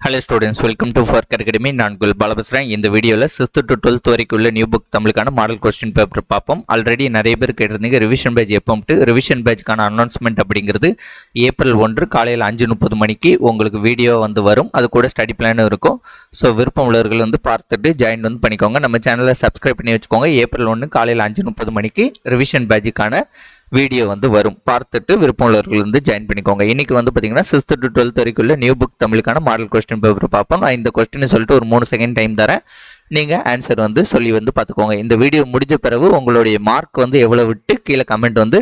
Hello students, welcome to ஃபர்க் academy. நான் உங்கள் பாலபஸ்ரன். இந்த வீடியோவில் 6th to 12th வரைக்கும் உள்ள நியூ புக் தமிழுக்கான மாடல் கொஸ்டின் பேப்பர் பார்ப்போம். ஆல்ரெடி நிறைய பேர் கேட்டிருந்தீங்க ரிவிஷன் பேட்ச் எப்போம்ட்டு. ரிவிஷன் பேட்ச்க்கான அனௌன்ஸ்மெண்ட் அப்படிங்கிறது ஏப்ரல் 1 காலையில் 5:30 மணிக்கு உங்களுக்கு வீடியோ வரும். அது கூட ஸ்டடி பிளானும் இருக்கும். ஸோ விருப்பம் உள்ளவர்கள் பார்த்துட்டு ஜாயின் பண்ணிக்கோங்க. நம்ம சேனலை சப்ஸ்கிரைப் பண்ணி வச்சுக்கோங்க. ஏப்ரல் 1 காலையில் 5:30 மணிக்கு ரிவிஷன் பேட்சுக்கான வீடியோ வரும். பார்த்துட்டு விருப்பம் உள்ளவர்கள் ஜாயின் பண்ணிக்கோங்க. இன்னைக்கு பார்த்தீங்கன்னா 6th to 12th வரைக்கும் நியூ புக் தமிழுக்கான மாடல் கொஸ்டின் பேப்பர் பார்ப்போம். நான் இந்த கொஸ்டின் சொல்லிட்டு ஒரு 3 செகண்ட் டைம் தரேன். நீங்கள் ஆன்சர் சொல்லி பார்த்துக்கோங்க. இந்த வீடியோ முடிஞ்ச பிறகு உங்களுடைய மார்க் எவ்வளோ விட்டு கீழே கமெண்ட்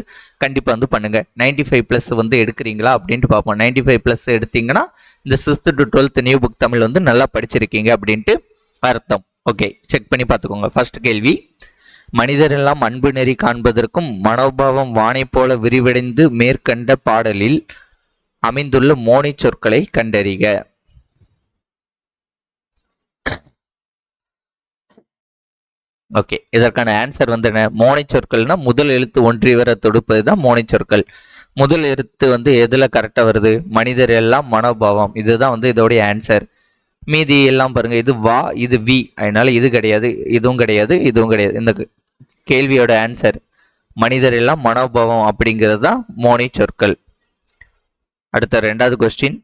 கண்டிப்பாக பண்ணுங்க. 95+ எடுக்கிறீங்களா அப்படின்ட்டு பார்ப்போம். 95+ எடுத்தீங்கன்னா இந்த 6th to 12th new book Tamil நல்லா படிச்சிருக்கீங்க அப்படின்ட்டு அர்த்தம். ஓகே, செக் பண்ணி பார்த்துக்கோங்க. ஃபர்ஸ்ட் கேள்வி, மனிதரெல்லாம் அன்பு நெறி காண்பதற்கும் மனோபாவம் வானை போல விரிவடைந்து மேற்கண்ட பாடலில் அமைந்துள்ள மோனை சொற்களை கண்டறிக. ஓகே, இதற்கான ஆன்சர் என்ன? மோனை சொற்கள்னா முதல் எழுத்து ஒன்றி வர தொடுப்பது தான் மோனை சொற்கள். முதல் எழுத்து எதுல கரெக்டா வருது? மனிதர் எல்லாம் மனோபாவம், இதுதான் இதோடைய ஆன்சர். மீதி எல்லாம் பாருங்க, இது வா, இது வி, அதனால இது கிடையாது, இதுவும் கிடையாது, இதுவும் கிடையாது. இந்த கேள்வியோட ஆன்சர் மனிதர் எல்லாம் மனோபாவம் அப்படிங்கிறது தான் மோனை சொற்கள். அடுத்த 2வது கொஸ்டின்,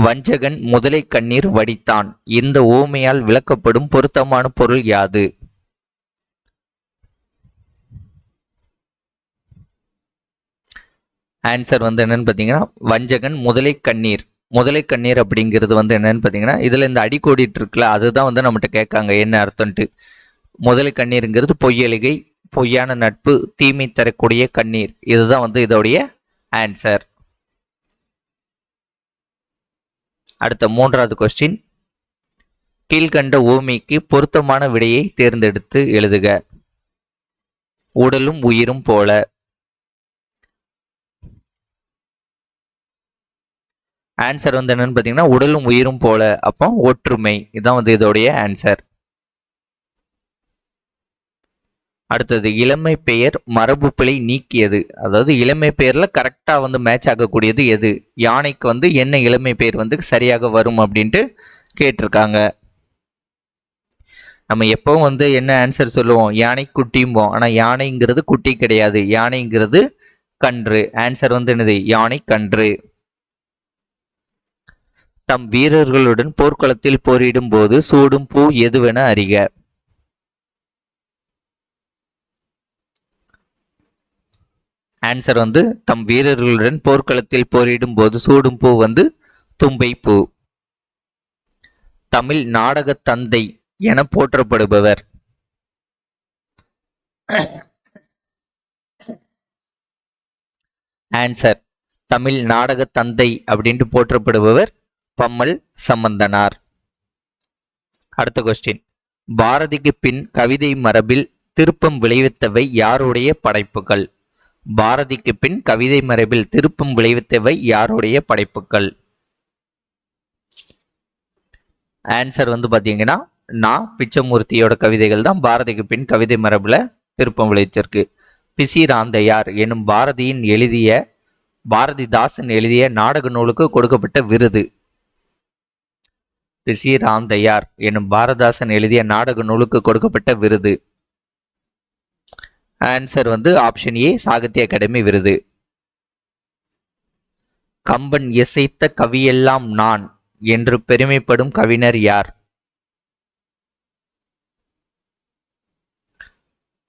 வஞ்சகன் முதலை கண்ணீர் வடித்தான். இந்த ஓமையால் விளக்கப்படும் பொருத்தமான பொருள் யாது? ஆன்சர் என்னன்னு பார்த்தீங்கன்னா, வஞ்சகன் முதலை கண்ணீர். முதலை கண்ணீர் அப்படிங்கிறது என்னன்னு பார்த்தீங்கன்னா, இதில் இந்த அடிக்கோடிட்டு இருக்குல்ல, அதுதான் நம்மகிட்ட கேட்காங்க என்ன அர்த்தம்ட்டு. முதலை கண்ணீருங்கிறது பொய்யலிகை, பொய்யான நட்பு, தீமை தரக்கூடிய கண்ணீர். இதுதான் இதோடைய ஆன்சர். அடுத்த 3வது கொஸ்டின், கீழ்கண்ட ஊமைக்கு பொருத்தமான விடையை தேர்ந்தெடுத்து எழுதுக. உடலும் உயிரும் போல. ஆன்சர் என்னன்னு பார்த்தீங்கன்னா, உடலும் உயிரும் போல, அப்போ ஒற்றுமை. இதுதான் இதோடைய ஆன்சர். அடுத்தது, இளமை பெயர் மரபு பிழை நீக்கியது. அதாவது இளமை பெயர்ல கரெக்டா மேட்ச் ஆகக்கூடியது எது? யானைக்கு என்ன இளமை பெயர் சரியாக வரும் அப்படின்ட்டு கேட்டிருக்காங்க. நம்ம எப்பவும் என்ன ஆன்சர் சொல்லுவோம்? யானை குட்டிம்போம். ஆனா யானைங்கிறது குட்டி கிடையாது, யானைங்கிறது கன்று. ஆன்சர் என்னது? யானை கன்று. தம் வீரர்களுடன் போர்க்களத்தில் போரிடும் போது சூடும் பூ எதுவென அறிக. ஆன்சர் தம் வீரர்களுடன் போர்க்களத்தில் போரிடும் போது சூடும் பூ தும்பை பூ. தமிழ் நாடக தந்தை என போற்றப்படுபவர். ஆன்சர் தமிழ் நாடக தந்தை அப்படின்ட்டு போற்றப்படுபவர் பம்மல் சம்பந்தனார். அடுத்த கொஸ்டின், பாரதிக்கு பின் கவிதை மரபில் திருப்பம் விளைவித்தவை யாருடைய படைப்புகள்? பாரதிக்கு பின் கவிதை மரபில் திருப்பம் விளைவித்தவை யாருடைய படைப்புகள்? ஆன்சர் பாத்தீங்கன்னா, பிச்சமூர்த்தியோட கவிதைகள் தான் பாரதிக்கு பின் கவிதை மரபுல திருப்பம் விளைவிச்சிருக்கு. பிசிராந்தையார் எனும் பாரதிதாசன் எழுதிய நாடக நூலுக்கு கொடுக்கப்பட்ட விருது. பிசிராந்தையார் எனும் பாரதிதாசன் எழுதிய நாடக நூலுக்கு கொடுக்கப்பட்ட விருது. Answer option A, Sahitya Akademi விருது. கம்பன் இசைத்த கவியெல்லாம் நான் என்று பெருமைப்படும் கவிஞர் யார்?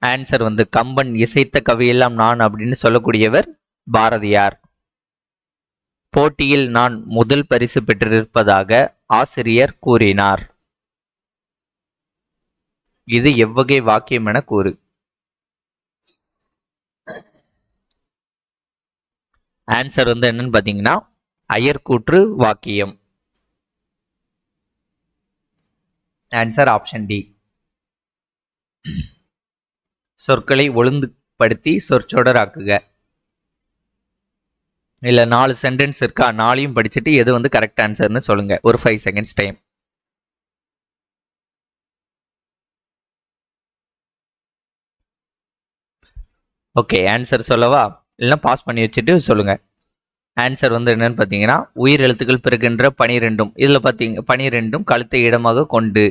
ஆன்சர் கம்பன் இசைத்த கவியெல்லாம் நான் அப்படின்னு சொல்லக்கூடியவர் பாரதியார். போட்டியில் நான் முதல் பரிசு பெற்றிருப்பதாக ஆசிரியர் கூறினார். இது எவ்வகை வாக்கியம் என கூறு. ஆன்சர் என்னன்னு பார்த்தீங்கன்னா, அயர்கூற்று வாக்கியம். Answer option D. சொற்களை ஒழுங்குபடுத்தி சொற்சொடராக்குக. இல்ல 4 சென்டென்ஸ் இருக்கா, 4ஐயும் படிச்சுட்டு எது கரெக்ட் ஆன்சர்னு சொல்லுங்க. ஒரு 5 செகண்ட்ஸ் டைம். ஓகே, ஆன்சர் சொல்லவா? இல்லைன்னா பாஸ் பண்ணி வச்சுட்டு சொல்லுங்க. ஆன்சர் வந்து என்னன்னு பார்த்தீங்கன்னா உயிர் எழுத்துக்கள் பிறக்கின்ற 12. இதில் பார்த்தீங்க 12 கழுத்தை இடமாக கொண்டு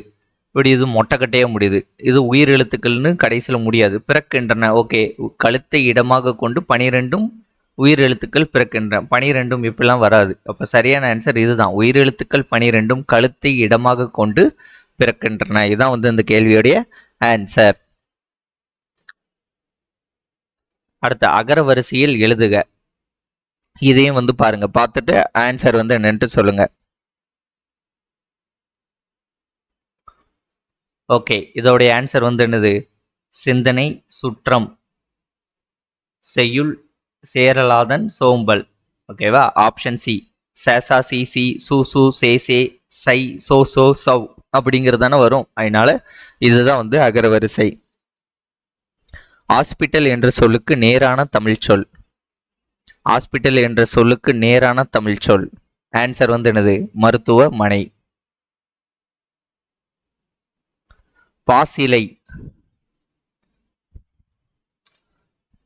இப்படி இது மொட்டைக்கட்டையே முடியுது. இது உயிர் எழுத்துக்கள்னு கடைசியில் முடியாது, பிறக்கின்றன. ஓகே, கழுத்தை இடமாக கொண்டு 12 உயிர் எழுத்துக்கள் பிறக்கின்றன. 12 இப்படிலாம் வராது. அப்போ சரியான ஆன்சர் இதுதான், உயிர் எழுத்துக்கள் 12 கழுத்தை இடமாக கொண்டு பிறக்கின்றன. இதுதான் வந்து இந்த கேள்வியுடைய ஆன்சர். அடுத்த அகர வரிசையில் எழுதுக. இதையும் வந்து பாருங்க, பார்த்துட்டு ஆன்சர் வந்து என்னன்ட்டு சொல்லுங்க. ஓகே, இதோடைய ஆன்சர் வந்து என்னது? சிந்தனை, சுற்றம், செய்யுள், சேரலாதன், சோம்பல். ஓகேவா? ஆப்ஷன் சி, சேசா சி சி சு சு சே சே சை சோ சோ சவ் அப்படிங்கிறது தானே வரும். அதனால இதுதான் வந்து அகரவரிசை. ஹாஸ்பிட்டல் என்ற சொல்லுக்கு நேரான தமிழ் சொல். ஹாஸ்பிட்டல் என்ற சொல்லுக்கு நேரான தமிழ் சொல். ஆன்சர் வந்து என்னது? மருத்துவமனை. பாசிலை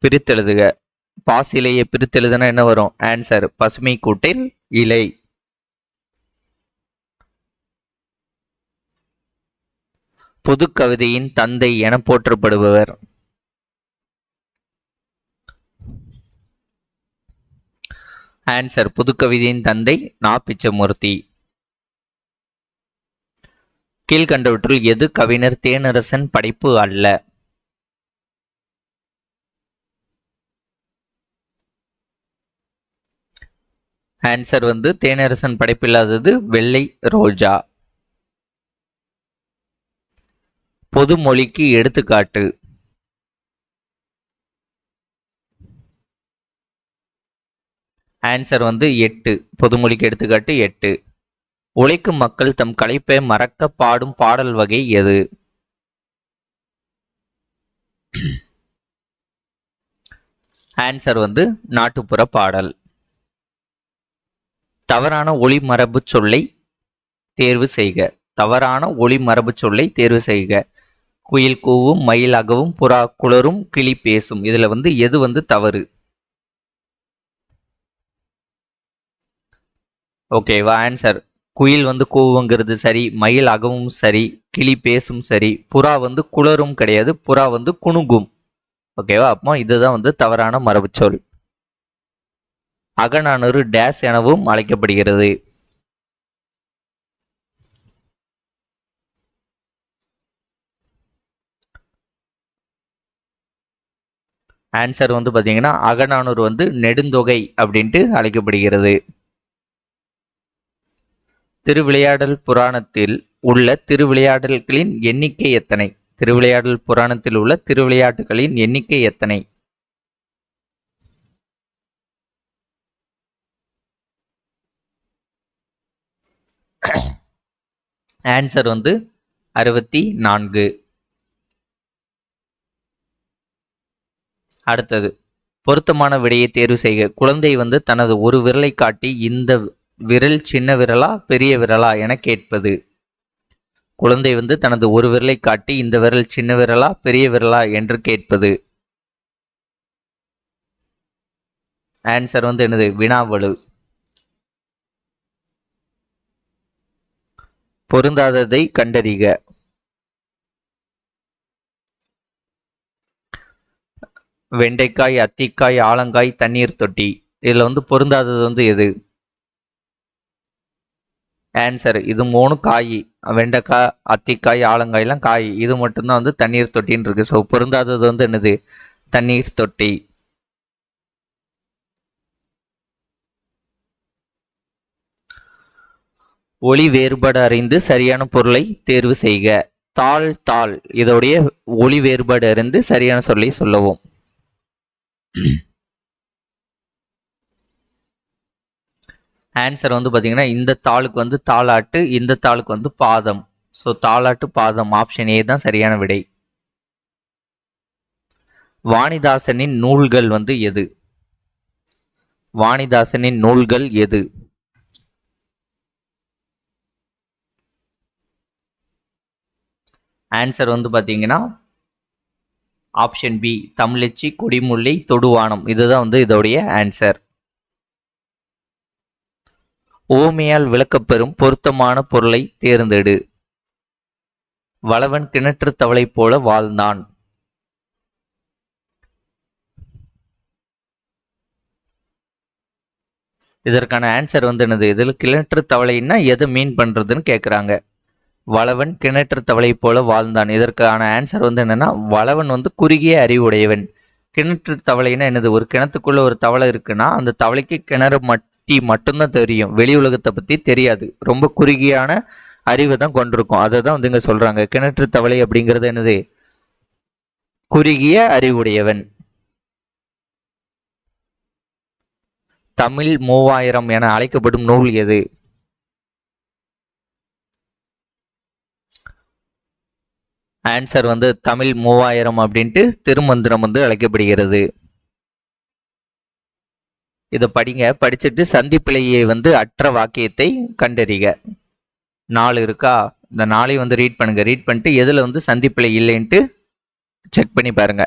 பிரித்தெழுதுக. பாசிலையை பிரித்தெழுதுனா என்ன வரும்? ஆன்சர் பசுமை கூட்டில் இலை. பொது கவிதையின் தந்தை என போற்றப்படுபவர். ஆன்சர் புதுக்கவிதையின் தந்தை நா. பிச்சமூர்த்தி. கீழ்கண்டவற்றுள் எது கவிஞர் தேனரசன் படைப்பு அல்ல? ஆன்சர் வந்து தேனரசன் படைப்பில்லாதது வெள்ளை ரோஜா. பொதுமொழிக்கு எடுத்துக்காட்டு. ஆன்சர் வந்து 8. பொதுமொழிக்கு எடுத்துக்காட்டு 8. உழைக்கும் மக்கள் தம் களைப்பை மறக்க பாடும் பாடல் வகை எது? ஆன்சர் வந்து நாட்டுப்புற பாடல். தவறான ஒளிமரபு சொல்லை தேர்வு செய்க. தவறான ஒளிமரபு சொல்லை தேர்வு செய்க. குயில் கூவும், மயில் அகவும், புறா குளரும், கிளி பேசும். இதுல வந்து எது வந்து தவறு? ஓகேவா? ஆன்சர் குயில் வந்து கூவுங்கிறது சரி, மயில் அகவும் சரி, கிளி பேசும் சரி, புறா வந்து குளரும் கிடையாது, புறா வந்து குணுகும். ஓகேவா? அப்போ இதுதான் வந்து தவறான மரபு சொல். அகநானூறு டேஸ் எனவும் அழைக்கப்படுகிறது. ஆன்சர் வந்து பார்த்தீங்கன்னா அகநானூறு வந்து நெடுந்தொகை அப்படின்ட்டு அழைக்கப்படுகிறது. திருவிளையாடல் புராணத்தில் உள்ள திருவிளையாடல்களின் எண்ணிக்கை எத்தனை? திருவிளையாடல் புராணத்தில் உள்ள திருவிளையாட்டுகளின் எண்ணிக்கை எத்தனை? ஆன்சர் வந்து 64. அடுத்தது பொருத்தமான விடையை தேர்வு செய்க. குழந்தை வந்து தனது ஒரு விரலை காட்டி இந்த விரல் சின்ன விரலா பெரிய விரலா என கேட்பது. குழந்தை வந்து தனது ஒரு விரலை காட்டி இந்த விரல் சின்ன விரலா பெரிய விரலா என்று கேட்பது. ஆன்சர் வந்து என்னது? வினாவலு. பொருந்தாததை கண்டறிக. வெண்டைக்காய், அத்திக்காய், ஆலங்காய், தண்ணீர் தொட்டி. இதுல வந்து பொருந்தாதது வந்து எது? ஆன்சர் இது 3 காய். வெண்டைக்காய், அத்திக்காய், ஆலங்காய்லாம் காய். இது மட்டும்தான் வந்து தண்ணீர் தொட்டின்னு இருக்கு. ஸோ பொருந்தாதது வந்து என்னது? தண்ணீர் தொட்டி. ஒளி வேறுபாடு அறிந்து சரியான பொருளை தேர்வு செய்க. தாள் தாள் இதோடைய ஒளி வேறுபாடு அறிந்து சரியான சொல்லை சொல்லவும். ஆன்சர் வந்து பார்த்தீங்கன்னா இந்த தாளுக்கு வந்து தாளாட்டு, இந்த தாளுக்கு வந்து பாதம். ஸோ தாளாட்டு பாதம் ஆப்ஷன் ஏ தான் சரியான விடை. வாணிதாசனின் நூல்கள் வந்து எது? வாணிதாசனின் நூல்கள் எது? ஆன்சர் வந்து பார்த்தீங்கன்னா ஆப்ஷன் பி தமிழச்சி, கொடிமுல்லை, தொடுவானம். இதுதான் வந்து இதோடைய ஆன்சர். ஓமையால் விளக்கப்பெறும் பொருத்தமான பொருளை தேர்ந்தெடு. வளவன் கிணற்று தவளை போல வாழ்ந்தான். இதற்கான ஆன்சர் வந்து என்னது? இதில் கிணற்று தவளைன்னா எதை மீன் பண்றதுன்னு கேட்குறாங்க. வளவன் கிணற்று தவளை போல வாழ்ந்தான். இதற்கான ஆன்சர் வந்து என்னன்னா, வளவன் வந்து குறுகிய அறிவுடையவன். கிணற்று தவளைன்னா என்னது? ஒரு கிணத்துக்குள்ள ஒரு தவளை இருக்குன்னா அந்த தவளைக்கு கிணறு மட்டி மட்டும்தான் தெரியும், வெளி உலகத்தை பத்தி தெரியாது. ரொம்ப குறுகியான அறிவை தான் கொண்டிருக்கும். அதை தான் வந்து இங்க சொல்றாங்க. கிணற்று தவளை அப்படிங்கிறது என்னது? குறுகிய அறிவுடையவன். தமிழ் 3000 என அழைக்கப்படும் நூல் எது? ஆன்சர் வந்து தமிழ் 3000 அப்படின்ட்டு திருமந்திரம் வந்து அழைக்கப்படுகிறது. இதை படிங்க. படிச்சுட்டு சந்திப்பிழையை வந்து அற்ற வாக்கியத்தை கண்டறிக. 4 இருக்கா? இந்த 4ஐயும் வந்து ரீட் பண்ணுங்க. ரீட் பண்ணிட்டு எதுல வந்து சந்திப்பிழை இல்லைன்ட்டு செக் பண்ணி பாருங்க.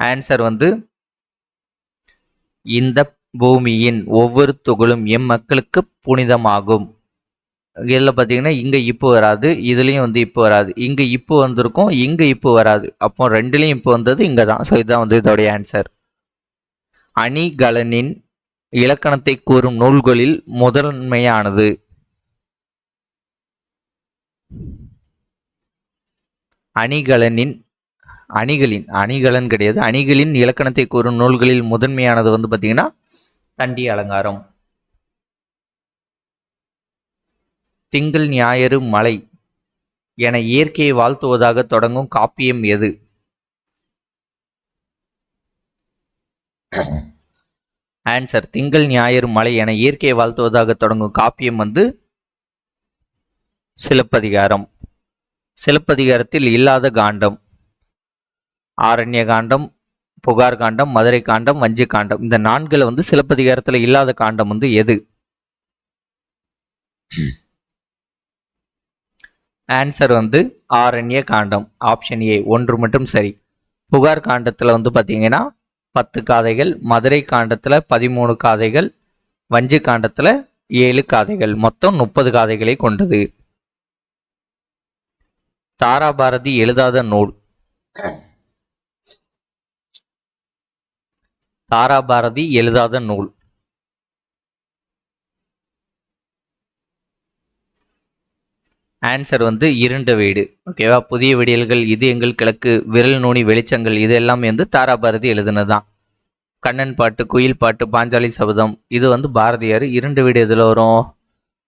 ஆன்சர் வந்து இந்த பூமியின் ஒவ்வொரு துகளும் எம் மக்களுக்கு புனிதமாகும். இதில் பார்த்தீங்கன்னா இங்கே இப்போ வராது, இதுலேயும் வந்து இப்போ வராது. இங்கே இப்போ வந்திருக்கும், இங்கே இப்போ வராது. அப்போ ரெண்டுலேயும் இப்போ வந்தது இங்கே தான். ஸோ இதுதான் வந்து இதோடைய ஆன்சர். அணிகலனின் இலக்கணத்தை கூறும் நூல்களில் முதன்மையானது. அணிகலன் கிடையாது. அணிகளின் இலக்கணத்தை கூறும் நூல்களில் முதன்மையானது வந்து பார்த்தீங்கன்னா தண்டி அலங்காரம். திங்கள் ஞாயிறு மலை என இயற்கையை வாழ்த்துவதாக தொடங்கும் காப்பியம் எது? ஆன்சர் திங்கள் ஞாயிறு மலை என இயற்கையை வாழ்த்துவதாக தொடங்கும் காப்பியம் வந்து சிலப்பதிகாரம். சிலப்பதிகாரத்தில் இல்லாத காண்டம் ஆரண்ய காண்டம், புகார் காண்டம், மதுரை காண்டம், வஞ்சி காண்டம். இந்த 4 வந்து சிலப்பதிகாரத்தில் இல்லாத காண்டம் வந்து எது? ஆன்சர் வந்து ஆரண்ய காண்டம். ஆப்ஷன் ஏ 1 மட்டும் சரி. புகார் காண்டத்தில் வந்து பார்த்தீங்கன்னா 10 காதைகள், மதுரை காண்டத்தில் 13 காதைகள், வஞ்சி காண்டத்தில் 7 காதைகள், மொத்தம் 30 காதைகளை கொண்டது. தாராபாரதி எழுதாத நூல். தாராபாரதி எழுதாத நூல். ஆன்சர் வந்து இருண்ட வீடு. ஓகேவா? புதிய விடியல்கள், இது எங்கள் கிழக்கு, விரல் நூனி வெளிச்சங்கள், இது எல்லாமே வந்து தாராபாரதி எழுதுனதுதான். கண்ணன் பாட்டு, குயில் பாட்டு, பாஞ்சாலி சபதம், இது வந்து பாரதியார். இருண்ட வீடு எதில் வரும்?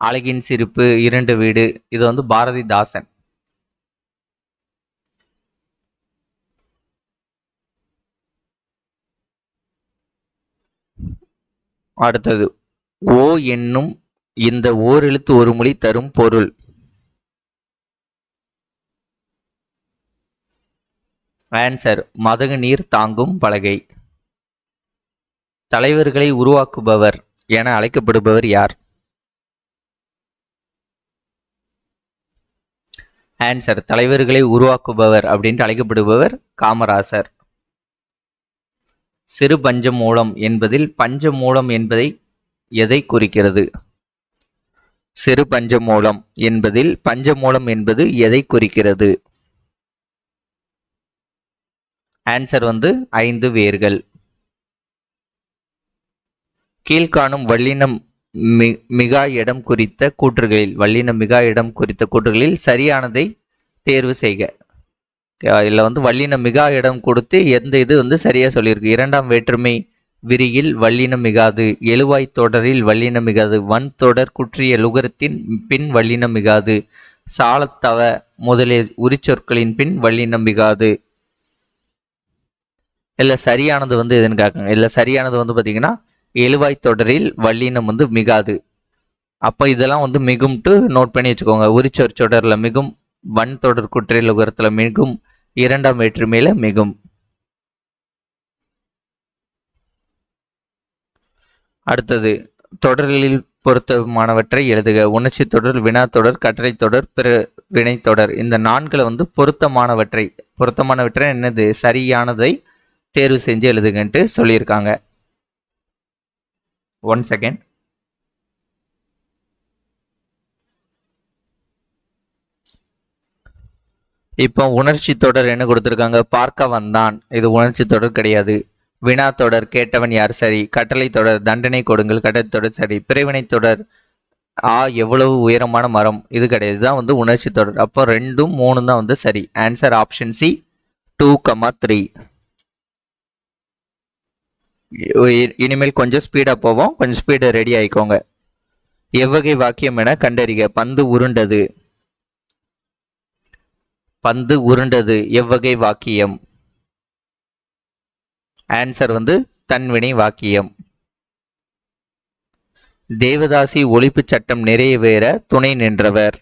அழகின் சிரிப்பு, இருண்ட வீடு, இது வந்து பாரதிதாசன். அடுத்தது, ஓ என்னும் இந்த ஓரெழுத்து ஒரு மொழி தரும் பொருள். ஆன்சர் மதகு நீர் தாங்கும் பலகை. தலைவர்களை உருவாக்குபவர் என அழைக்கப்படுபவர் யார்? ஆன்சர் தலைவர்களை உருவாக்குபவர் அப்படின்ட்டு அழைக்கப்படுபவர் காமராசர். சிறு பஞ்சமூலம் என்பதில் பஞ்சமூலம் என்பதை எதை குறிக்கிறது? சிறு பஞ்சமூலம் என்பதில் பஞ்சமூலம் என்பது எதை குறிக்கிறது? ஆன்சர் வந்து 5 வேர்கள். கீழ்காணும் வல்லினம் மிகா இடம் குறித்த கூற்றுகளில் சரியானதை தேர்வு செய்க. இதில் வந்து வல்லினம் மிகா இடம் கொடுத்து எந்த இது வந்து சரியா சொல்லியிருக்கு? 2ஆம் வேற்றுமை விரியில் வல்லினம் மிகாது, எழுவாய் தொடரில் வல்லினம் மிகாது, வன் தொடர் குற்றிய லுகரத்தின் பின் வல்லினம் மிகாது, சாலத்தவ முதலிய உரிச்சொற்களின் பின் வல்லினம் மிகாது. இல்லை சரியானது வந்து எதுன்னு கேட்குங்க. இல்லை சரியானது வந்து பார்த்தீங்கன்னா எழுவாய் தொடரில் வல்லினம் வந்து மிகாது. அப்போ இதெல்லாம் வந்து மிகும்ட்டு நோட் பண்ணி வச்சுக்கோங்க. உரிச்சொற் தொடரில் மிகும், வன் தொடர் குற்றிய லுகரத்தில் மிகும், 2ஆம் வேற்றுமையில மிகும். அடுத்தது, தொடர்களில் பொருத்தமானவற்றை எழுதுக. உணர்ச்சி தொடர், வினா தொடர், கட்டளை தொடர், பிற வினை தொடர். இந்த 4 வந்து பொருத்தமானவற்றை என்னது? சரியானதை தேர்வு செஞ்சு எழுதுங்கன்ட்டு சொல்லியிருக்காங்க. 1 செகண்ட். இப்போ உணர்ச்சி தொடர் என்ன கொடுத்துருக்காங்க? பார்க்க வந்தான், இது உணர்ச்சி தொடர் கிடையாது. வினா தொடர் கேட்டவன் யார் சரி. கட்டளை தொடர் தண்டனை கொடுங்கள், கட்டளை தொடர் சரி. பிரிவினை தொடர் எவ்வளவு உயரமான மரம், இது கிடையாது. இதுதான் வந்து உணர்ச்சி தொடர். அப்போ 2, 3 தான் வந்து சரி. Answer option C 2, 3. இனிமேல் கொஞ்சம் ஸ்பீடாக போவோம், கொஞ்சம் ஸ்பீடை ரெடி ஆகிக்கோங்க. எவ்வகை வாக்கியம் என கண்டறிக. பந்து உருண்டது. பந்து உருண்டது எவ்வகை வாக்கியம்? ஆன்சர் வந்து தன்வினை வாக்கியம். தேவதாசி ஒழிப்பு சட்டம் நிறைவேற துணை நின்றவர்.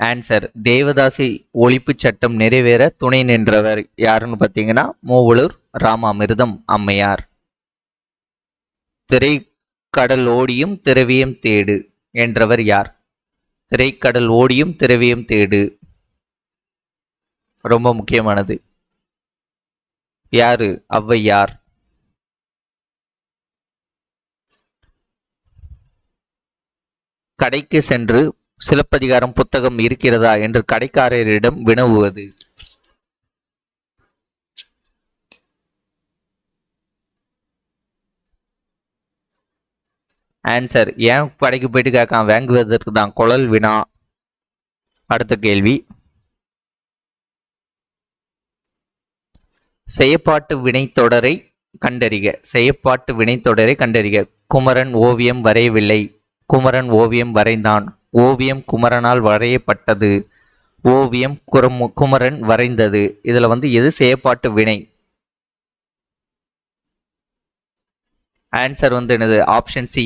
ஆன்சர் தேவதாசி ஒழிப்பு சட்டம் நிறைவேற துணை நின்றவர் யாருன்னு பார்த்தீங்கன்னா மூவலூர் ராமாமிர்தம் அம்மையார். திரைக்கடல் ஓடியும் திரவியம் தேடு என்றவர் யார்? திரைக்கடல் ஓடியும் திரவியம் தேடு ரொம்ப முக்கியமானது. யாரு? ஔவையார். கடைக்கு சென்று சிலப்பதிகாரம் புத்தகம் இருக்கிறதா என்று கடைக்காரரிடம் வினவுவது. ஆன்சர் ஏன் கடைக்கு போயிட்டு கேட்கான்? வாங்குவதற்கு தான். குழல் வினா. அடுத்த கேள்வி. செயப்பாட்டு வினைத்தொடரை கண்டறிக. செயப்பாட்டு வினைத்தொடரை கண்டறிக. குமரன் ஓவியம் வரையவில்லை. குமரன் ஓவியம் வரைந்தான். ஓவியம் குமரனால் வரையப்பட்டது. ஓவியம் குமரன் வரைந்தது. இதுல வந்து எது செயப்பாட்டு வினை? ஆன்சர் வந்து என்னது? Option C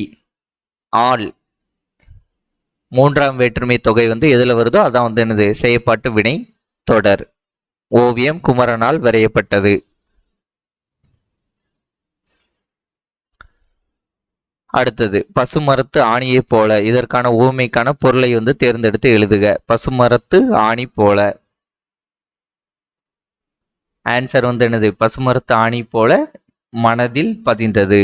all. மூன்றாம் வேற்றுமை தொகை வந்து எதுல வருதோ அதான் வந்து என்னது? செயப்பாட்டு வினை தொடர். ஓவியம் குமரனால் வரையப்பட்டது. அடுத்தது பசுமரத்து ஆணியை போல. இதற்கான ஊமைக்கான பொருளை வந்து தேர்ந்தெடுத்து எழுதுக. பசுமரத்து ஆணி போல. ஆன்சர் வந்து என்னது? பசுமரத்து ஆணி போல மனதில் பதிந்தது.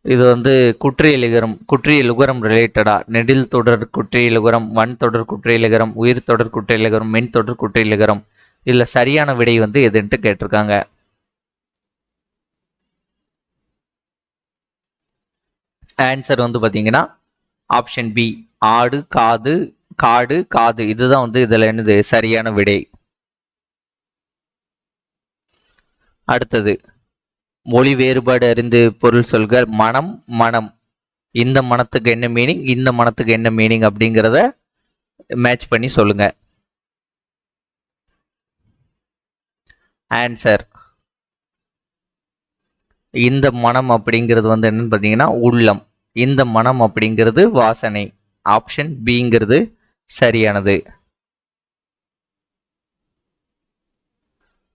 இது வந்து குற்றியலுகரம் ரிலேட்டடா. நெடில் தொடர் குற்றியலுகரம், வன் தொடர் குற்றியலுகரம், உயிர் தொடர் குற்றியலுகரம், மென் தொடர் குற்றியலுகரம். இதுல சரியான விடை வந்து எதுன்ட்டு கேட்டிருக்காங்க. ஆன்சர் வந்து பாத்தீங்கன்னா ஆப்ஷன் பி ஆடு காது காடு காது. இதுதான் வந்து இதுல என்னது? சரியான விடை. அடுத்தது மொழி வேறுபாடு அறிந்து பொருள் சொல்க. மனம் மனம். இந்த மனத்துக்கு என்ன மீனிங், இந்த மனத்துக்கு என்ன மீனிங் அப்படிங்கிறத மேட்ச் பண்ணி சொல்லுங்க. ஆன்சர் இந்த மனம் அப்படிங்கிறது வந்து என்னன்னு பார்த்தீங்கன்னா உள்ளம். இந்த மனம் அப்படிங்கிறது வாசனை. ஆப்ஷன் பிங்கிறது சரியானது.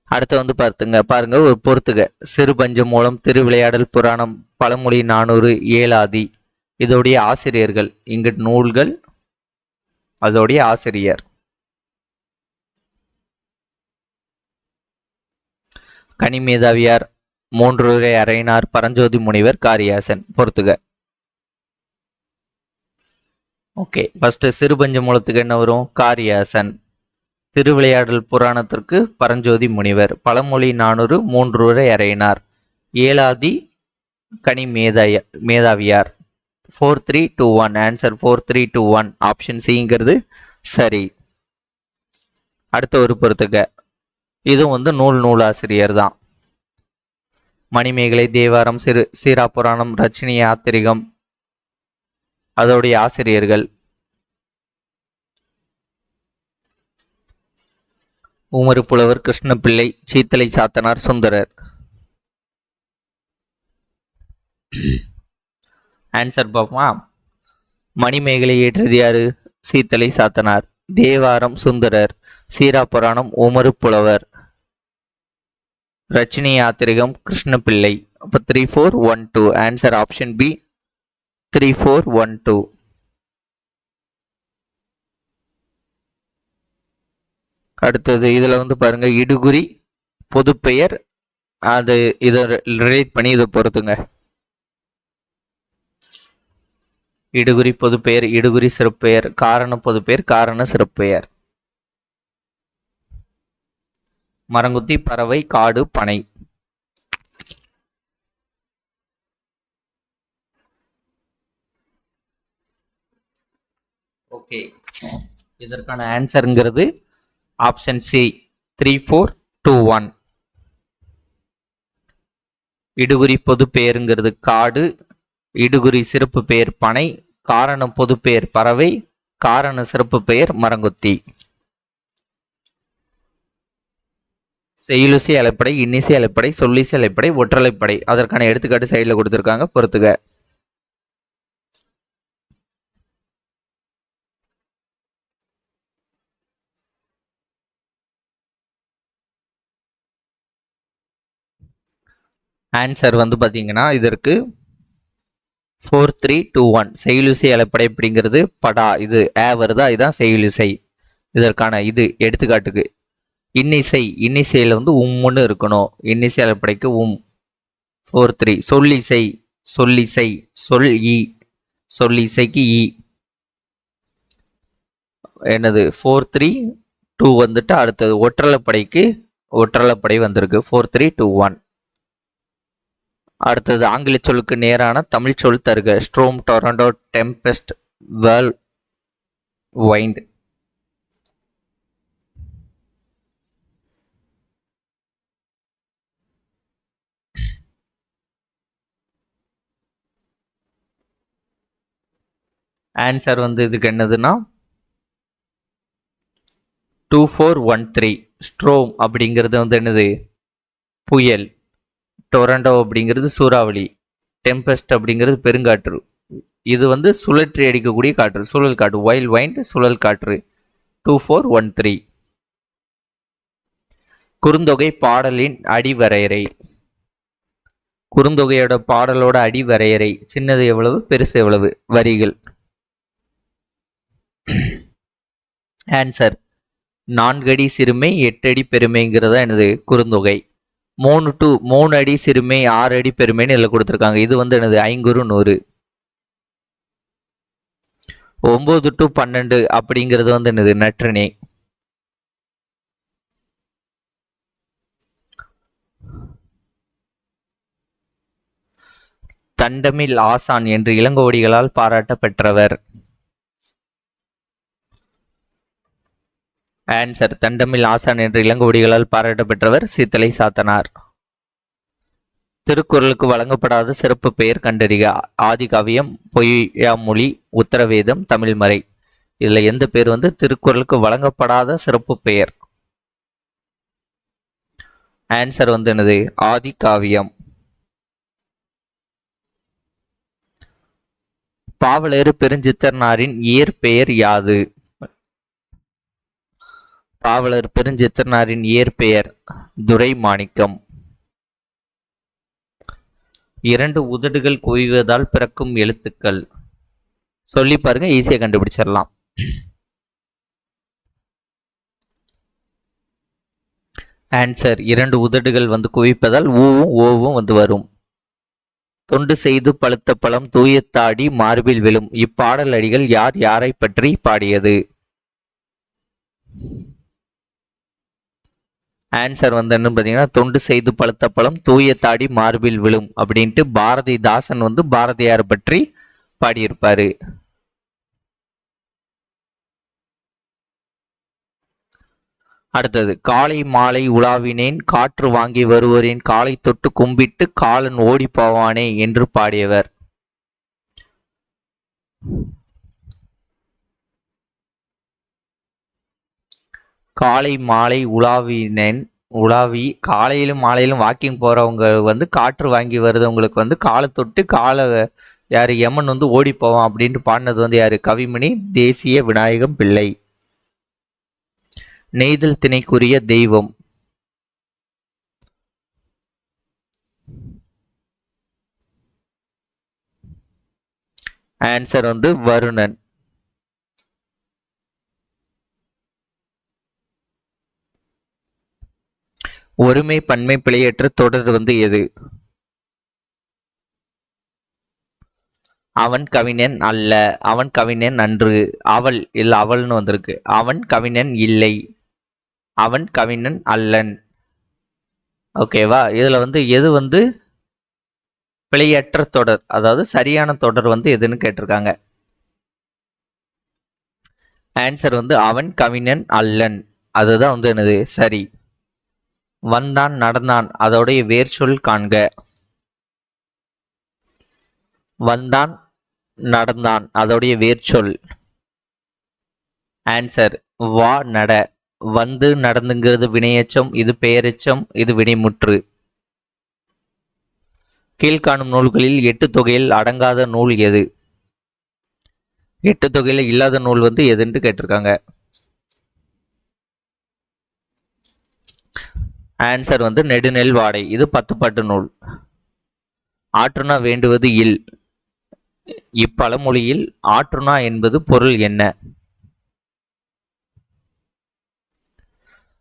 அடுத்து வந்து பாருங்க ஒரு பொறுத்துக. சிறுபஞ்ச மூலம், திருவிளையாடல் புராணம், பழமொழி 400, ஏலாதி. இதோடைய ஆசிரியர்கள். இங்கு நூல்கள், அதோடைய ஆசிரியர். கனிமேதாவியார், மூன்றுரை அரையினார், பரஞ்சோதி முனிவர், காரியாசன். பொறுத்துக. ஓகே, ஃபர்ஸ்ட் சிறுபஞ்ச மூலத்துக்கு என்ன வரும்? காரியாசன். திருவிளையாடல் புராணத்திற்கு பரஞ்சோதி முனிவர். பழமொழி 400 மூன்றுரை அரையினார். ஏலாதி மேதாவியார். 4321. ஆன்சர் 4321. ஆப்ஷன் சிங்கிறது சரி. அடுத்த ஒரு பொறுத்துக்க. இது வந்து நூலாசிரியர் தான். மணிமேகலை, தேவாரம், சீராபுராணம், ரச்சினி யாத்திரிகம். அதோடைய ஆசிரியர்கள். உமறு புலவர், கிருஷ்ணபிள்ளை, சீத்தலை சாத்தனார், சுந்தரர். ஆன்சர் பார்ப்போமா? மணிமேகலை ஏற்றது யாரு? சீத்தலை சாத்தனார். தேவாரம் சுந்தரர். சீராபுராணம் உமறு புலவர். ரச்சினி யாத்திரிகம் கிருஷ்ணபிள்ளை. அப்போ 3412. Answer option B 3412. அடுத்தது இதுல வந்து பாருங்க இடுகுறி பொதுப்பெயர், அது இதை ரிலேட் பண்ணி இதை பொறுத்துங்க. இடுகுறி பொதுப்பெயர், இடுகுறி சிறப்பெயர், காரண பொதுப்பெயர், காரண சிறப்பெயர். மரங்குத்தி, பறவை, காடு, பனை. ஓகே, இதற்கான ஆன்சருங்கிறது ஆப்ஷன் சி 3421. இடுகுறி பொது பெயருங்கிறது காடு, இடுகுறி சிறப்பு பெயர் பனை, காரண பொது பெயர் பறவை, காரண சிறப்பு பெயர் மரங்கொத்தி. செய்யுளிசை அலைப்படை, இன்னிசை அலைப்படை, சொல்லிசை அலைப்படை, ஒற்றலைப்படை. அதற்கான எடுத்துக்காட்டு சைடில் கொடுத்துருக்காங்க, பொறுத்துக. ஆன்சர் வந்து பார்த்தீங்கன்னா இதற்கு 4321. செய்யுளிசை அலைப்படை அப்படிங்கிறது படா, இது வருதா, இதுதான் செய்யுளிசை. இதற்கான இது எடுத்துக்காட்டுக்கு இன்னிசை, இன்னிசையில் வந்து உம்முன்னு இருக்கணும். இன்னிசை அலைப்படைக்கு 43. சொல்லிசை, சொல்லிசை, சொல் இ, சொல்லிசைக்கு இ. என்னது 432 வந்துட்டு அடுத்தது ஒற்றலைப்படைக்கு ஒற்றலைப்படை வந்திருக்கு 4321. அடுத்தது ஆங்கில சொல்லுக்கு நேரான தமிழ் சொல் தருக. Storm, Toronto, Tempest, whirl wind. Answer வந்து இதுக்கு என்னதுன்னா 2413. ஸ்ட்ரோம் அப்படிங்கிறது வந்து என்னது, புயல். டொரண்டோ அப்படிங்கிறது சூறாவளி. டெம்பெஸ்ட் அப்படிங்கிறது பெருங்காற்று. இது வந்து சுழற்றி அடிக்கக்கூடிய காற்று, சுழல் காற்று. வைல்ட் வைண்ட், சுழல் காற்று. 2413. குறுந்தொகை பாடலின் அடிவரையறை. குறுந்தொகையோட பாடலோட அடிவரையறை. சின்னது எவ்வளவு, பெருசு எவ்வளவு வரிகள். ஆன்சர் 4 அடி சிறுமை 8 அடி பெருமைங்கிறதா என்னது குறுந்தொகை. 3 அடி சிறுமை 6 அடி பெருமைன்னு இதில் கொடுத்துருக்காங்க. இது வந்து என்னது 5 100. 9 to 12 அப்படிங்கிறது வந்து என்னது நற்றிணை. தண்டமில் ஆசான் என்று இளங்கோவடிகளால் பாராட்ட பெற்றவர். ஆன்சர் தண்டமில் ஆசான் என்று இளங்கோவடிகளால் பாராட்ட பெற்றவர் சீத்தலை சாத்தனார். திருக்குறளுக்கு வழங்கப்படாத சிறப்பு பெயர் கண்டறிக. ஆதிகாவியம், பொய்யாமொழி, உத்தரவேதம், தமிழ்மறை. இதுல எந்த பேர் வந்து திருக்குறளுக்கு வழங்கப்படாத சிறப்பு பெயர்? ஆன்சர் வந்து என்னது ஆதிகாவியம். பாவலர் பெருஞ்சித்திரனாரின் இயற்பெயர் யாது? பாவலர் பெருஞ்சித்திரனாரின் இயற்பெயர் துரைமாணிக்கம். 2 உதடுகள் குவிவதால் பிறக்கும் எழுத்துக்கள். சொல்லி பாருங்க, ஈஸியா கண்டுபிடிச்சிடலாம். ஆன்சர் 2 உதடுகள் வந்து குவிப்பதால் ஊவும் ஓவும் வந்து வரும். தொண்டு செய்து பழுத்த பழம் தூயத்தாடி மார்பில் விழும். இப்பாடல் அடிகள் யார் யாரை பற்றி பாடியது? ஆன்சர் வந்து என்ன பார்த்தீங்கன்னா தொண்டு செய்து பழுத்த பழம் தூய தாடி மார்பில் விழும் அப்படின்ட்டு பாரதிதாசன் வந்து பாரதியார் பற்றி பாடியிருப்பாரு. அடுத்தது காலை மாலை உலாவினேன் காற்று வாங்கி வருவோரின் காலை தொட்டு கும்பிட்டு காலன் ஓடி போவானே என்று பாடியவர். காலை மாலை உலாவி காலையிலும் மாலையிலும் வாக்கிங் போறவங்க வந்து காற்று வாங்கி வருதவங்களுக்கு வந்து காலை தொட்டு யாரு யமன் வந்து ஓடி போவான் அப்படின்ட்டு பாடினது வந்து யாரு? கவிமணி தேசிய விநாயகம் பிள்ளை. நெய்தல் திணைக்குரிய தெய்வம். ஆன்சர் வந்து வருணன். ஒருமை பன்மை பிழையற்ற தொடர் வந்து எது? அவன் கவிஞன் அல்ல, அவன் கவிஞன் அன்று, அவள் இல்ல அவள்னு வந்திருக்கு. அவன் கவிஞன் இல்லை, அவன் கவிஞன் அல்லன். ஓகேவா? இதுல வந்து எது வந்து பிழையற்ற தொடர், அதாவது சரியான தொடர் வந்து எதுன்னு கேட்டிருக்காங்க. ஆன்சர் வந்து அவன் கவிஞன் அல்லன், அதுதான் வந்து என்னது சரி. வந்தான் நடந்தான் அதோடைய வேர் சொல் காண்க. வந்தான் நடந்தான் அதோடைய வேர் சொல். ஆன்சர் வா நட. வந்து நடந்துங்கிறது வினையெச்சம், இது பெயரெச்சம், இது வினைமுற்று. கீழ்காணும் நூல்களில் 8 தொகையில் அடங்காத நூல் எது? 8 தொகையில் இல்லாத நூல் வந்து எதுன்னு கேட்டிருக்காங்க. ஆன்சர் வந்து நெடுநெல் வாடை, இது 10 பாட்டு நூல். ஆற்றுணா வேண்டுவது இல், இப்பழமொழியில் ஆற்றுணா என்பது பொருள் என்ன?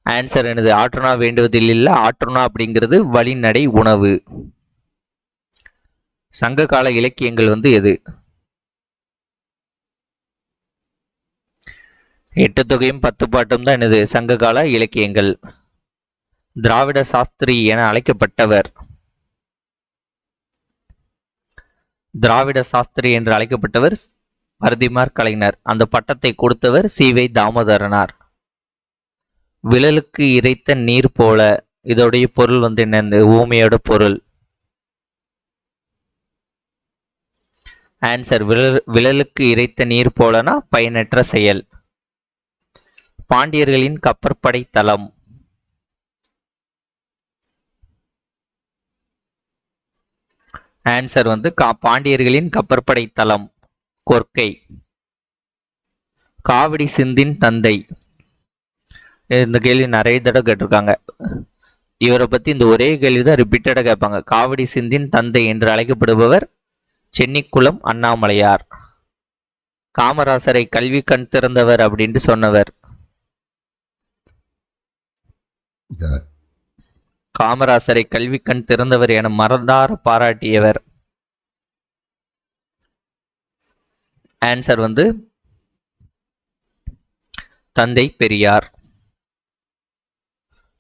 ஆன்சர் என்னது? ஆற்றுணா வேண்டுவதில் இல்ல, ஆற்றுணா அப்படிங்கிறது வழிநடை உணவு. சங்க கால இலக்கியங்கள் வந்து எது? 8 தொகையும் 10 பாட்டும் தான் என்னது சங்க கால இலக்கியங்கள். திராவிட சாஸ்திரி என அழைக்கப்பட்டவர்? திராவிட சாஸ்திரி என்று அழைக்கப்பட்டவர் பரதிமார் கலைஞர். அந்த பட்டத்தை கொடுத்தவர் சி.வை. தாமோதரனார். விழலுக்கு இறைத்த நீர் போல, இதோடைய பொருள் வந்து என்ன? ஊமையோட பொருள். ஆன்சர் விழலுக்கு இறைத்த நீர் போலனா பயனற்ற செயல். பாண்டியர்களின் கப்பற்படை தளம்? ஆன்சர் வந்து பாண்டியர்களின் கப்பற்படை தளம் கொர்க்கை. காவடி சிந்தின் தந்தை, இந்த கேள்வி நிறைய தடவை கேட்டிருக்காங்க. இவரை பத்தி இந்த ஒரே கேள்வி தான் ரிப்பீட்டடா கேட்பாங்க. காவடி சிந்தின் தந்தை என்று அழைக்கப்படுபவர் சென்னிக்குளம் அண்ணாமலையார். காமராசரை கல்வி கண் திறந்தவர் அப்படின்ட்டு சொன்னவர்? காமராசரை கல்வி கண் திறந்தவர் என மறந்தார பாராட்டியவர்? ஆன்சர் வந்து தந்தை பெரியார்.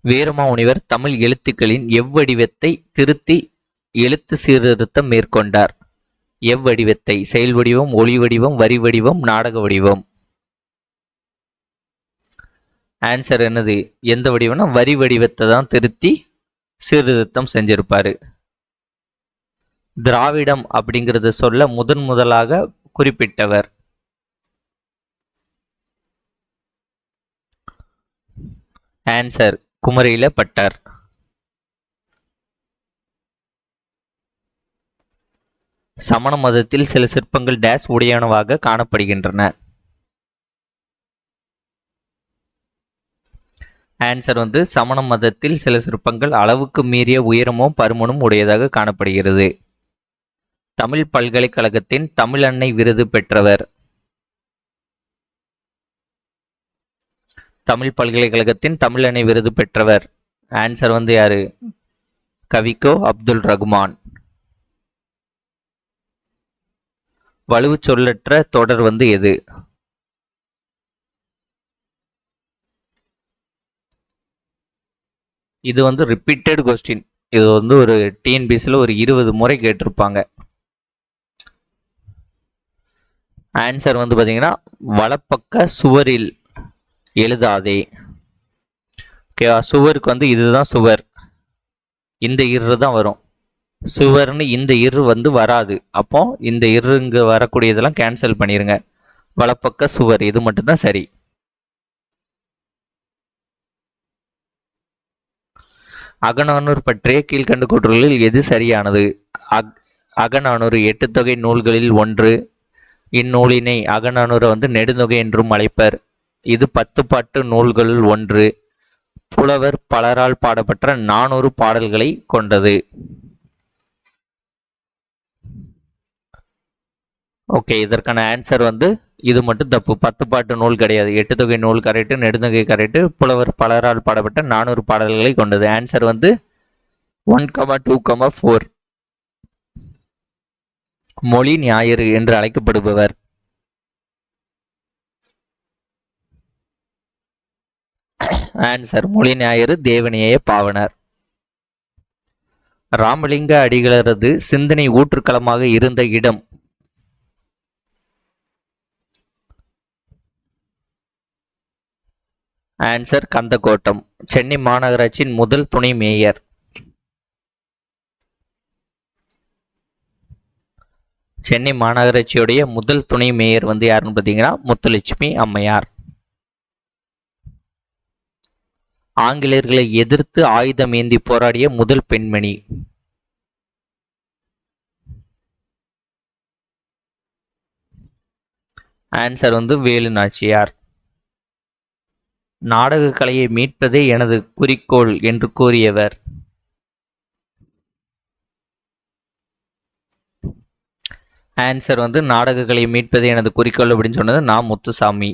வீரமாமுனிவர் தமிழ் எழுத்துக்களின் எவ்வடிவத்தை திருத்தி எழுத்து சீர்திருத்தம் மேற்கொண்டார்? எவ்வடிவத்தை? செயல் வடிவம், ஒளி வடிவம், வரி வடிவம், நாடக வடிவம்? ஆன்சர் என்னது? எந்த வடிவம்னா வரி வடிவத்தை தான் திருத்தி சீர்திருத்தம் செஞ்சிருப்பாரு. திராவிடம் அப்படிங்கறத சொல்ல முதலாக குறிப்பிட்டவர்? Answer குமரியில butter. சமண மதத்தில் சில சிற்பங்கள் டேஸ் உடையனவாக காணப்படுகின்றன? ஆன்சர் வந்து சமண மதத்தில் சில சிற்பங்கள் அளவுக்கு மீறிய உயரமும் பருமனும் உடையதாக காணப்படுகிறது. தமிழ் பல்கலைக்கழகத்தின் தமிழ் அன்னை விருது பெற்றவர்? தமிழ் பல்கலைக்கழகத்தின் தமிழ் அன்னை விருது பெற்றவர் ஆன்சர் வந்து யாரு? கவிக்கோ அப்துல் ரகுமான். வலுவு சொல்லற்ற தொடர் வந்து எது? இது வந்து ரிப்பீட்டட் கொஸ்டின். இது வந்து ஒரு டிஎன்பிசியில் ஒரு 20 முறை கேட்டிருப்பாங்க. ஆன்சர் வந்து பார்த்தீங்கன்னா வலப்பக்க சுவரில் எழுதாதே. ஓகேவா? சுவருக்கு வந்து இதுதான் சுவர், இந்த இரு தான் வரும். சுவர்னு இந்த இரு வந்து வராது. அப்போ இந்த இரு இங்கே வரக்கூடியதெல்லாம் கேன்சல் பண்ணிடுங்க. வலப்பக்க சுவர் இது மட்டும்தான் சரி. அகநானூறு பற்றிய கீழ்கண்டு கூற்றுகளில் எது சரியானது? அகநானூறு 8 தொகை நூல்களில் ஒன்று. இந்நூலினை அகநானூறு வந்து நெடுந்தொகை என்றும் அழைப்பர். இது 10 பாட்டு நூல்களுள் ஒன்று. புலவர் பலரால் பாடப்பட்ட 400 பாடல்களை கொண்டது. ஓகே, இதற்கான ஆன்சர் வந்து இது மட்டும் தப்பு. 10 பாட்டு நூல் கிடையாது. 8 தொகை நூல் கரெக்டு, நெடுந்தொகை கரெக்டு, புலவர் பலரால் பாடப்பட்ட 400 பாடல்களை கொண்டது. ஆன்சர் வந்து 1,2,4. மொழி ஞாயிறு என்று அழைக்கப்படுபவர். ஆன்சர் மொழி ஞாயிறு தேவநேய பாவனர். ராமலிங்க அடிகளரது சிந்தனை ஊற்றுக்களமாக இருந்த இடம். ஆன்சர் கந்தக்கோட்டம். சென்னை மாநகராட்சியின் முதல் துணை மேயர். சென்னை மாநகராட்சியுடைய முதல் துணை மேயர் வந்து யாருன்னு பார்த்தீங்கன்னா முத்துலட்சுமி அம்மையார். ஆங்கிலேயர்களை எதிர்த்து ஆயுதம் ஏந்தி போராடிய முதல் பெண்மணி. ஆன்சர் வந்து வேலு நாச்சியார். நாடக கலையை மீட்பதே எனது குறிக்கோள் என்று கூறியவர். ஆன்சர் வந்து நாடக கலையை மீட்பதே எனது குறிக்கோள் அப்படின்னு சொன்னது நா. முத்துசாமி.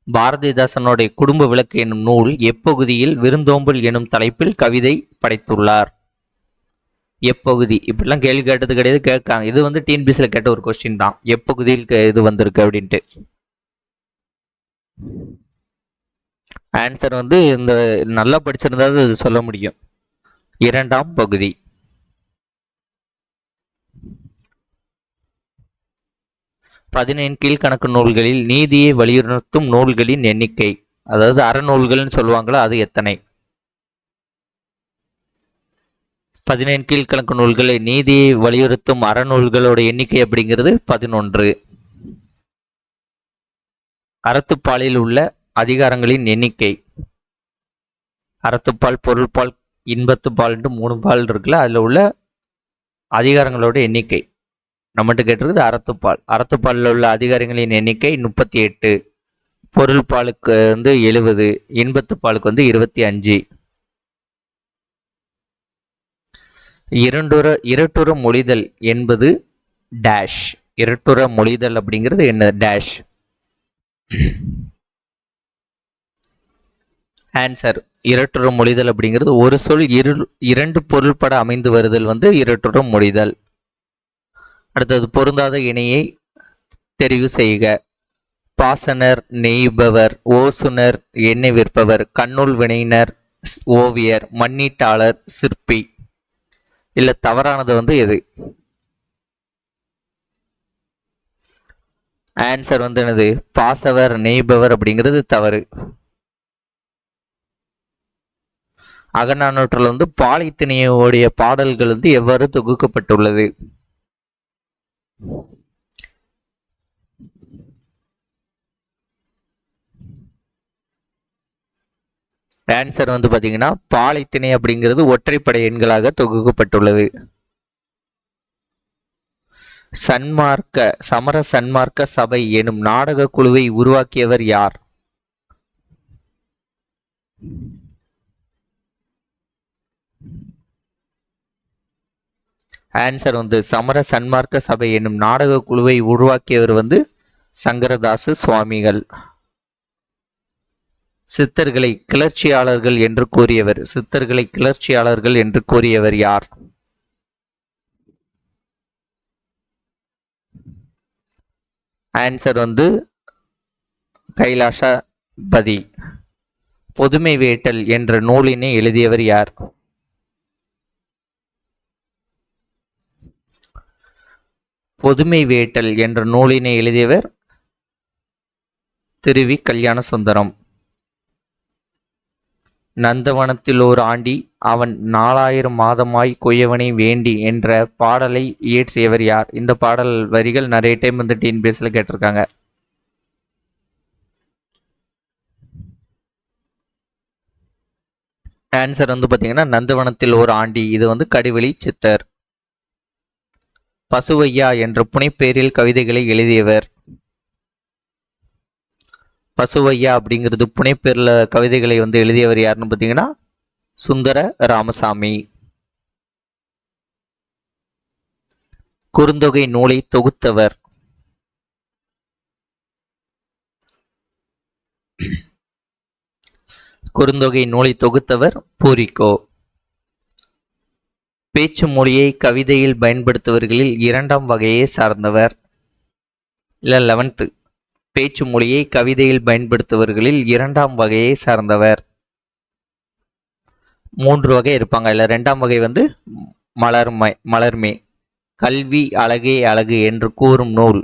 பாரதிதாசனுடைய குடும்ப விளக்கு என்னும் நூல் எப்பகுதியில் விருந்தோம்பல் எனும் தலைப்பில் கவிதை படைத்துள்ளார். எப்பகுதி இப்படிலாம் கேள்வி கேட்டது கிடையாது, கேட்காங்க. இது வந்து டிஎன்பிசியில் கேட்ட ஒரு கொஸ்டின் தான், எப்பகுதியில் இது வந்திருக்கு அப்படின்ட்டு. ஆன்சர் வந்து இந்த நல்லா படிச்சிருந்தா இது சொல்ல முடியும். 2ஆம் பகுதி. பதினேழு கீழ்கணக்கு நூல்களில் நீதியை வலியுறுத்தும் நூல்களின் எண்ணிக்கை, அதாவது அறநூல்கள்னு சொல்லுவாங்களா, அது எத்தனை? 17 கீழ்கணக்கு நூல்களை நீதியை வலியுறுத்தும் அறநூல்களோட எண்ணிக்கை அப்படிங்கிறது 11. அறத்துப்பாலில் உள்ள அதிகாரங்களின் எண்ணிக்கை. அறத்துப்பால், பொருள்பால், இன்பத்துப்பால் 3 பால் இருக்குல்ல, அதில் உள்ள அதிகாரங்களோட எண்ணிக்கை நம்மகிட்ட கேட்டிருக்குது அறத்துப்பால். அறத்துப்பாலில் உள்ள அதிகாரங்களின் எண்ணிக்கை 38. பொருள் பாலுக்கு வந்து 70, இன்பத்துப்பாலுக்கு வந்து 25. இரட்டுற மொழிதல் என்பது டேஷ். இரட்டுற மொழிதல் அப்படிங்கிறது என்ன? டேஷ். ஆன்சர் இரட்டுற மொழிதல் அப்படிங்கிறது ஒரு சொல் 2 பொருள்பட அமைந்து வருதல் வந்து இரட்டுற மொழிதல். அடுத்தது பொருந்தாத இணையை தெரிவு செய்க. பாசனர், நெய்பவர், ஓசுனர், எண்ணெய் விற்பவர், கண்ணுள் வினைஞர், ஓவியர், மண்ணீட்டாளர், சிற்பி. இல்ல தவறானது வந்து எது? ஆன்சர் வந்து என்னது? பாசவர், நெய்பவர் அப்படிங்கிறது தவறு. அகநானூற்றில் வந்து பாலைத்திணையோடைய பாடல்கள் வந்து எவ்வாறு தொகுக்கப்பட்டுள்ளது? ஆன்சர் வந்து பாத்தீங்கன்னா பாலைத்திணை அப்படிங்கிறது ஒற்றைப்படை எண்களாக தொகுக்கப்பட்டுள்ளது. சமர சன்மார்க்க சபை எனும் நாடக குழுவை உருவாக்கியவர் யார்? ஆன்சர் வந்து சமர சன்மார்க்க சபை எனும் நாடக குழுவை உருவாக்கியவர் வந்து சங்கரதாசு சுவாமிகள். சித்தர்களை கிளர்ச்சியாளர்கள் என்று கூறியவர். சித்தர்களை கிளர்ச்சியாளர்கள் என்று கூறியவர் யார்? ஆன்சர் வந்து கைலாசபதி. பொதுமை வேட்டல் என்ற நூலினை எழுதியவர் யார்? பொதுமை வேட்டல் என்ற நூலினை எழுதியவர் திருவி கல்யாண சுந்தரம். நந்தவனத்தில் ஓர் ஆண்டி அவன் 4000 மாதமாய் கொய்யவனை வேண்டி என்ற பாடலை இயற்றியவர் யார்? இந்த பாடல் வரிகள் நிறைய டைம் வந்து டிஎன்பிஎஸ்ல கேட்டிருக்காங்க. ஆன்சர் வந்து பாத்தீங்கன்னா நந்தவனத்தில் ஓர் ஆண்டி. இது வந்து கடிவெளி சித்தர். பசுவையா என்ற புனைப்பெயரில் கவிதைகளை எழுதியவர். பசுவையா அப்படிங்கிறது புனைப்பெயர்ல கவிதைகளை வந்து எழுதியவர் யாருன்னு பார்த்தீங்கன்னா சுந்தர ராமசாமி. குறுந்தொகை நூலை தொகுத்தவர். குறுந்தொகை நூலை தொகுத்தவர் பூரிக்கோ. பேச்சு மொழியை கவிதையில் பயன்படுத்துவர்களில் இரண்டாம் வகையை சார்ந்தவர். இல்லை 11th. பேச்சு மொழியை கவிதையில் பயன்படுத்துவர்களில் இரண்டாம் வகையை சார்ந்தவர். 3 வகை இருப்பாங்க. இல்லை ரெண்டாம் வகை வந்து மலர்மே. கல்வி அழகே அழகு என்று கூறும் நூல்.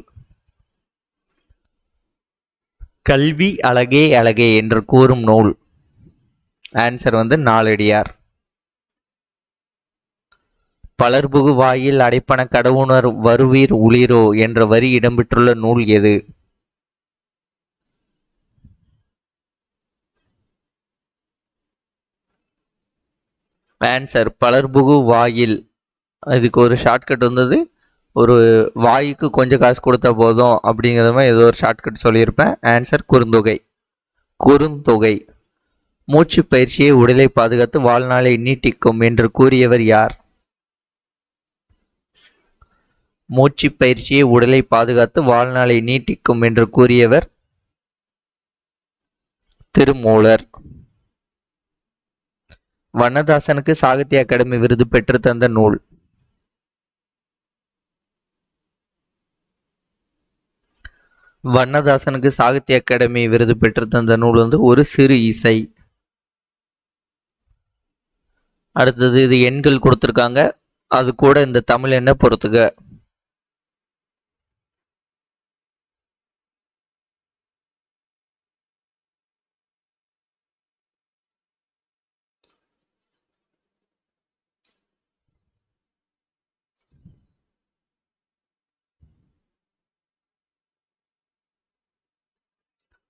கல்வி அழகே அழகே என்று கூறும் நூல். ஆன்சர் வந்து நாலடியார். பலர்புகு வாயில் அடைப்பன கடவுணர் வருவீர் உளிரோ என்ற வரி இடம்பெற்றுள்ள நூல் எது? ஆன்சர் பலர்புகு வாயில். இதுக்கு ஒரு ஷார்ட்கட் வந்தது, ஒரு வாய்க்கு கொஞ்சம் காசு கொடுத்தா போதும் அப்படிங்கிறது மாதிரி ஏதோ ஒரு ஷார்ட்கட் சொல்லியிருப்பேன். ஆன்சர் குறுந்தொகை. குறுந்தொகை. மூச்சு பயிற்சியை உடலை பாதுகாத்து வாழ்நாளை நீட்டிக்கும் என்று கூறியவர் யார்? மூச்சு பயிற்சியை உடலை பாதுகாத்து வாழ்நாளை நீட்டிக்கும் என்று கூறியவர் திருமூலர். வண்ணதாசனுக்கு சாகித்ய அகாடமி விருது பெற்று தந்த நூல். வண்ணதாசனுக்கு சாகித்ய அகாடமி விருது பெற்று தந்த நூல் வந்து ஒரு சிறு இசை. அடுத்தது இது எண்கள் கொடுத்துருக்காங்க, அது கூட இந்த தமிழ் என்ன பொறுத்துக்க.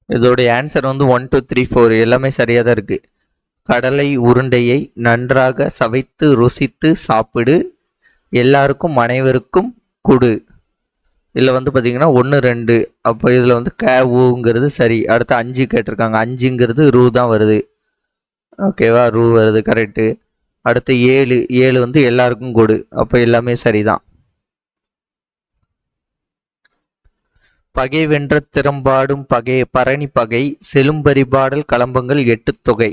இதோடைய ஆன்சர் வந்து 1 2 3 4 எல்லாமே சரியாக தான் இருக்குது. கடலை உருண்டையை நன்றாக சவைத்து ருசித்து சாப்பிடு, எல்லாருக்கும் அனைவருக்கும் கொடு. இதில் வந்து பார்த்தீங்கன்னா 1 2, அப்போ இதில் வந்து ஊங்கிறது சரி. அடுத்து 5 கேட்டிருக்காங்க, 5ங்கிறது ரூ தான் வருது. ஓகேவா, ரூ வருது, கரெக்டு. அடுத்து 7 வந்து எல்லாருக்கும் கொடு, அப்போ எல்லாமே சரிதான். பகை வென்ற திறம்பாடும் பரணி பகை செலும்பரிபாடல் களம்பங்கள் 8 தொகை.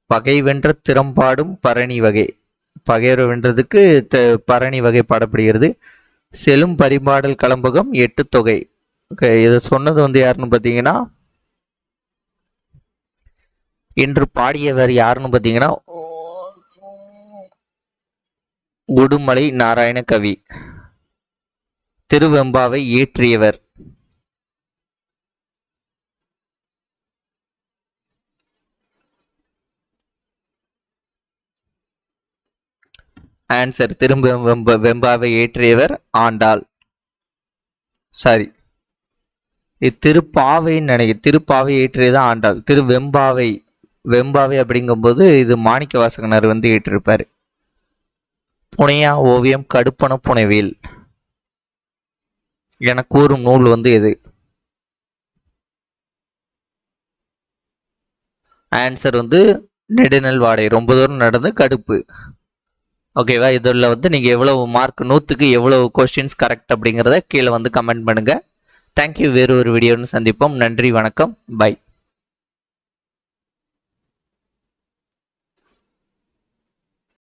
பகை வென்ற திறம்பாடும் பரணி வகை, பகைவரை வென்றதுக்கு பரணி வகை பாடப்படுகிறது. செலும் பரிபாடல் களம்பகம் 8 தொகை. ஓகே, இதை சொன்னது வந்து யாருன்னு பார்த்தீங்கன்னா, என்று பாடியவர் யாருன்னு பார்த்தீங்கன்னா உடுமலை நாராயண கவி. திருவெம்பாவை இயற்றியவர் ஆன்சர் வெம்பாவை இயற்றியவர் ஆண்டாள். சாரி, திருப்பாவைன்னு நினைக்கிறேன். திருப்பாவை இயற்றியது ஆண்டாள். வெம்பாவை அப்படிங்கும்போது இது மாணிக்க வாசகனார் வந்து இயற்றிருப்பார். புனையா ஓவியம் கடுப்பன புனைவேல் என கூறும் நூல் வந்து எது? ஆன்சர் வந்து நெடுநல் வாடை. ரொம்ப தூரம் நடந்து கடுப்பு. ஓகேவா, இதில் வந்து நீங்கள் எவ்வளவு மார்க், 100க்கு எவ்வளவு கொஸ்டின்ஸ் கரெக்ட் அப்படிங்கிறத கீழே வந்து கமெண்ட் பண்ணுங்கள். தேங்க்யூ. வேறு ஒரு வீடியோன்னு சந்திப்போம். நன்றி, வணக்கம், பை.